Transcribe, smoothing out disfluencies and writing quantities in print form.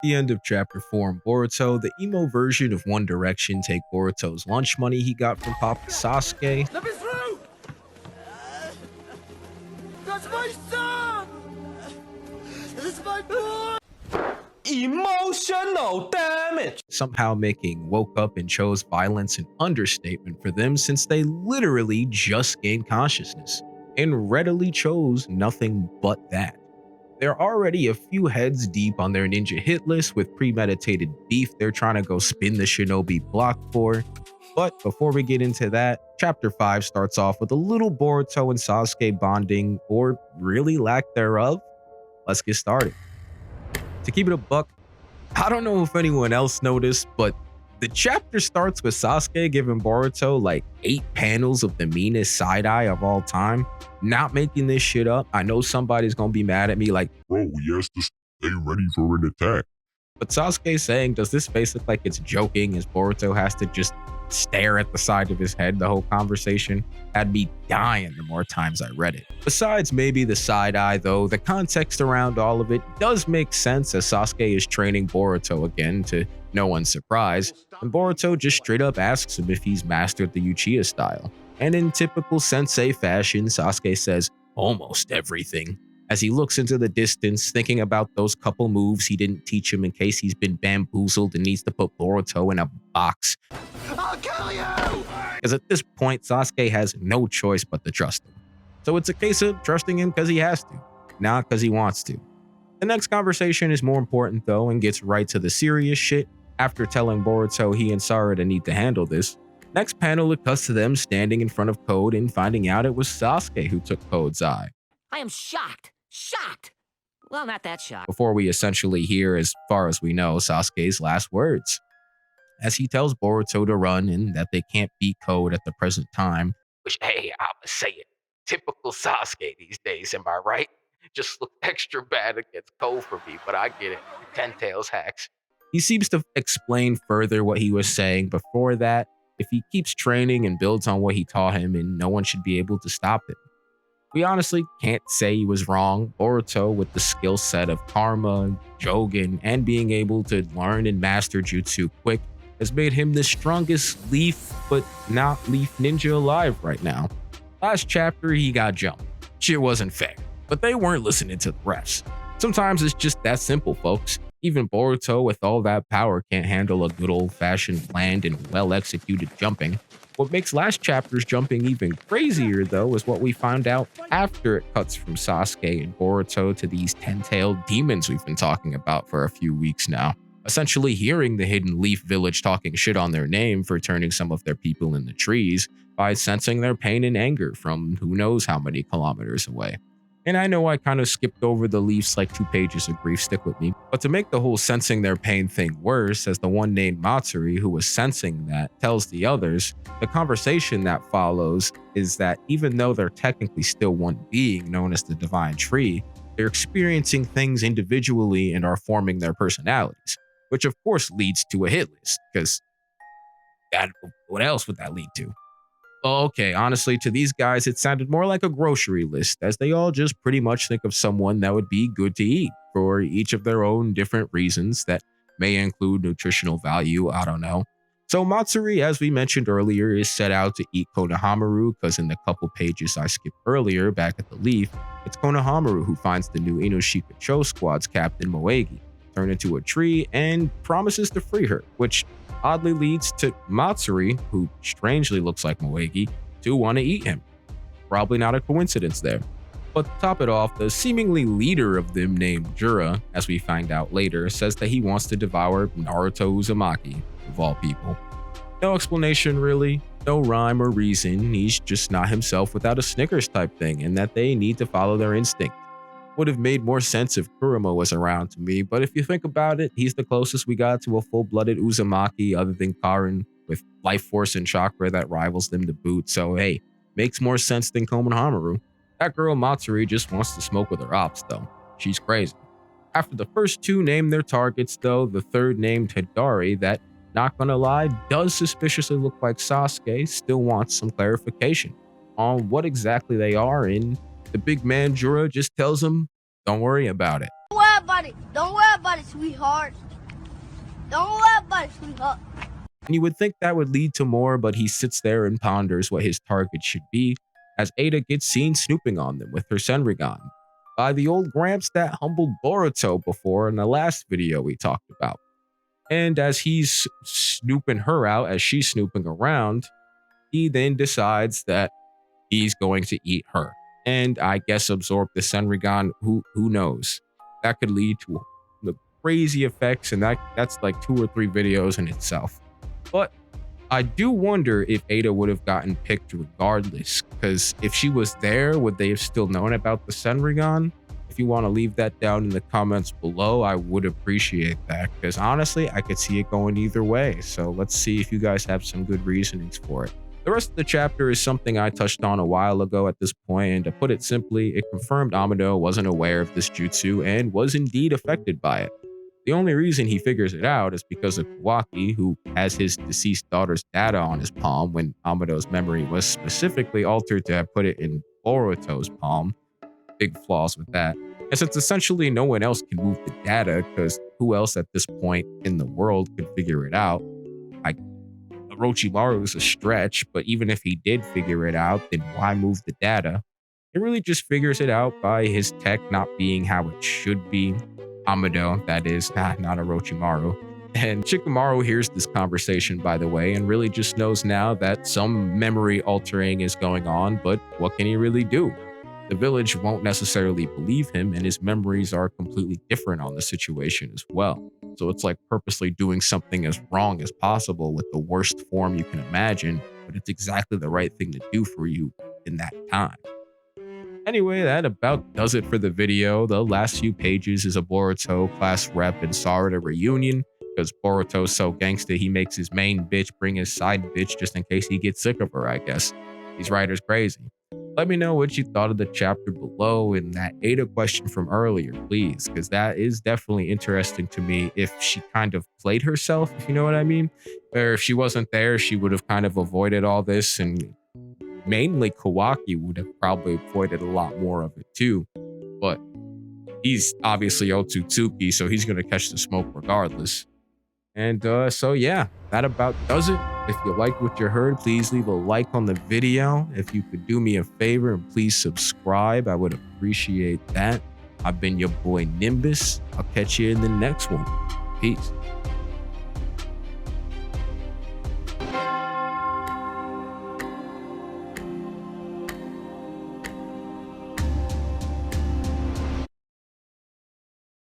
The end of chapter 4 in Boruto, the emo version of One Direction take Boruto's lunch money he got from Papa Sasuke. Let me through! That's my son! This is my boy! Emotional damage! Somehow making woke up and chose violence an understatement for them since they literally just gained consciousness and readily chose nothing but that. They're already a few heads deep on their ninja hit list with premeditated beef they're trying to go spin the shinobi block for. But before we get into that, chapter 5 starts off with a little Boruto and Sasuke bonding, or really lack thereof. Let's get started. To keep it a buck, I don't know if anyone else noticed, but the chapter starts with Sasuke giving Boruto like 8 panels of the meanest side-eye of all time. Not making this shit up. I know somebody's gonna be mad at me like, bro, he has to stay ready for an attack. But Sasuke saying, does this face look like it's joking as Boruto has to just stare at the side of his head the whole conversation? Had me dying the more times I read it. Besides maybe the side eye though, the context around all of it does make sense as Sasuke is training Boruto again to no one's surprise, and Boruto just straight up asks him if he's mastered the Uchiha style. And in typical sensei fashion, Sasuke says, almost everything, as he looks into the distance, thinking about those couple moves he didn't teach him in case he's been bamboozled and needs to put Boruto in a box. I'll kill you! Because at this point, Sasuke has no choice but to trust him. So it's a case of trusting him because he has to, not because he wants to. The next conversation is more important though and gets right to the serious shit. After telling Boruto he and Sarada need to handle this, next panel it cuts to them standing in front of Code and finding out it was Sasuke who took Code's eye. I am shocked. Shocked. Well, not that shocked. Before we essentially hear, as far as we know, Sasuke's last words, as he tells Boruto to run and that they can't beat Code at the present time. Which, hey, I'ma say it, typical Sasuke these days, am I right? Just look extra bad against Code for me, but I get it. 10 tails hacks. He seems to explain further what he was saying before that. If he keeps training and builds on what he taught him, and no one should be able to stop him. We honestly can't say he was wrong. Boruto, with the skill set of Karma, Jogen, and being able to learn and master Jutsu quick, has made him the strongest Leaf, but not Leaf ninja alive right now. Last chapter, he got jumped. Shit wasn't fair, but they weren't listening to the refs. Sometimes it's just that simple, folks. Even Boruto, with all that power, can't handle a good old-fashioned planned and well-executed jumping. What makes last chapter's jumping even crazier, though, is what we found out after it cuts from Sasuke and Boruto to these 10-tailed demons we've been talking about for a few weeks now. Essentially hearing the Hidden Leaf Village talking shit on their name for turning some of their people in the trees by sensing their pain and anger from who knows how many kilometers away. And I know I kind of skipped over the Leafs like 2 pages of grief, stick with me. But to make the whole sensing their pain thing worse, as the one named Matsuri who was sensing that tells the others, the conversation that follows is that even though they're technically still one being known as the Divine Tree, they're experiencing things individually and are forming their personalities, which of course leads to a hit list, because what else would that lead to? Okay, honestly, to these guys, it sounded more like a grocery list, as they all just pretty much think of someone that would be good to eat for each of their own different reasons that may include nutritional value, I don't know. So Matsuri, as we mentioned earlier, is set out to eat Konohamaru because in the couple pages I skipped earlier back at the Leaf, it's Konohamaru who finds the new Inoshika Cho Squad's captain Moegi, turned into a tree, and promises to free her, which oddly leads to Matsuri, who strangely looks like Moegi, to want to eat him. Probably not a coincidence there. But to top it off, the seemingly leader of them named Jura, as we find out later, says that he wants to devour Naruto Uzumaki, of all people. No explanation really, no rhyme or reason, he's just not himself without a Snickers type thing, and that they need to follow their instinct. Would have made more sense if Kurama was around to me, but if you think about it, he's the closest we got to a full-blooded Uzumaki other than Karin, with life force and chakra that rivals them to boot, so hey, makes more sense than Konohamaru. That girl Matsuri just wants to smoke with her ops though. She's crazy. After the first 2 named their targets though, the third named Hidari, that, not gonna lie, does suspiciously look like Sasuke, still wants some clarification on what exactly they are, and the big man Jura just tells him, don't worry about it. Don't worry about it. Don't worry about it, sweetheart. Don't let my sweetheart. And you would think that would lead to more, but he sits there and ponders what his target should be, as Ada gets seen snooping on them with her Senrigan by the old Gramps that humbled Boruto before in the last video we talked about. And as he's snooping her out as she's snooping around, he then decides that he's going to eat her. And I guess absorb the Senrigan, who knows? That could lead to the crazy effects, and that's like 2 or 3 videos in itself. But I do wonder if Ada would have gotten picked regardless, because if she was there, would they have still known about the Senrigan? If you want to leave that down in the comments below, I would appreciate that, because honestly, I could see it going either way. So let's see if you guys have some good reasonings for it. The rest of the chapter is something I touched on a while ago at this point, and to put it simply, it confirmed Amado wasn't aware of this jutsu and was indeed affected by it. The only reason he figures it out is because of Kawaki, who has his deceased daughter's data on his palm when Amado's memory was specifically altered to have put it in Boruto's palm. Big flaws with that. And since essentially no one else can move the data, because who else at this point in the world could figure it out? Like, Orochimaru is a stretch, but even if he did figure it out, then why move the data? It really just figures it out by his tech not being how it should be. Amado, that is, not Orochimaru. And Shikamaru hears this conversation, by the way, and really just knows now that some memory altering is going on, but what can he really do? The village won't necessarily believe him, and his memories are completely different on the situation as well. So it's like purposely doing something as wrong as possible with the worst form you can imagine, but it's exactly the right thing to do for you in that time. Anyway, that about does it for the video. The last few pages is a Boruto class rep and Sarada reunion, because Boruto's so gangsta he makes his main bitch bring his side bitch just in case he gets sick of her, I guess. These writers crazy. Let me know what you thought of the chapter below and that Ada question from earlier, please, because that is definitely interesting to me if she kind of played herself, if you know what I mean. Or if she wasn't there, she would have kind of avoided all this, and mainly Kawaki would have probably avoided a lot more of it too. But he's obviously Otsutsuki, so he's going to catch the smoke regardless. And so yeah, that about does it. If you liked what you heard, please leave a like on the video. If you could do me a favor and please subscribe, I would appreciate that. I've been your boy Ninbiss. I'll catch you in the next one. Peace.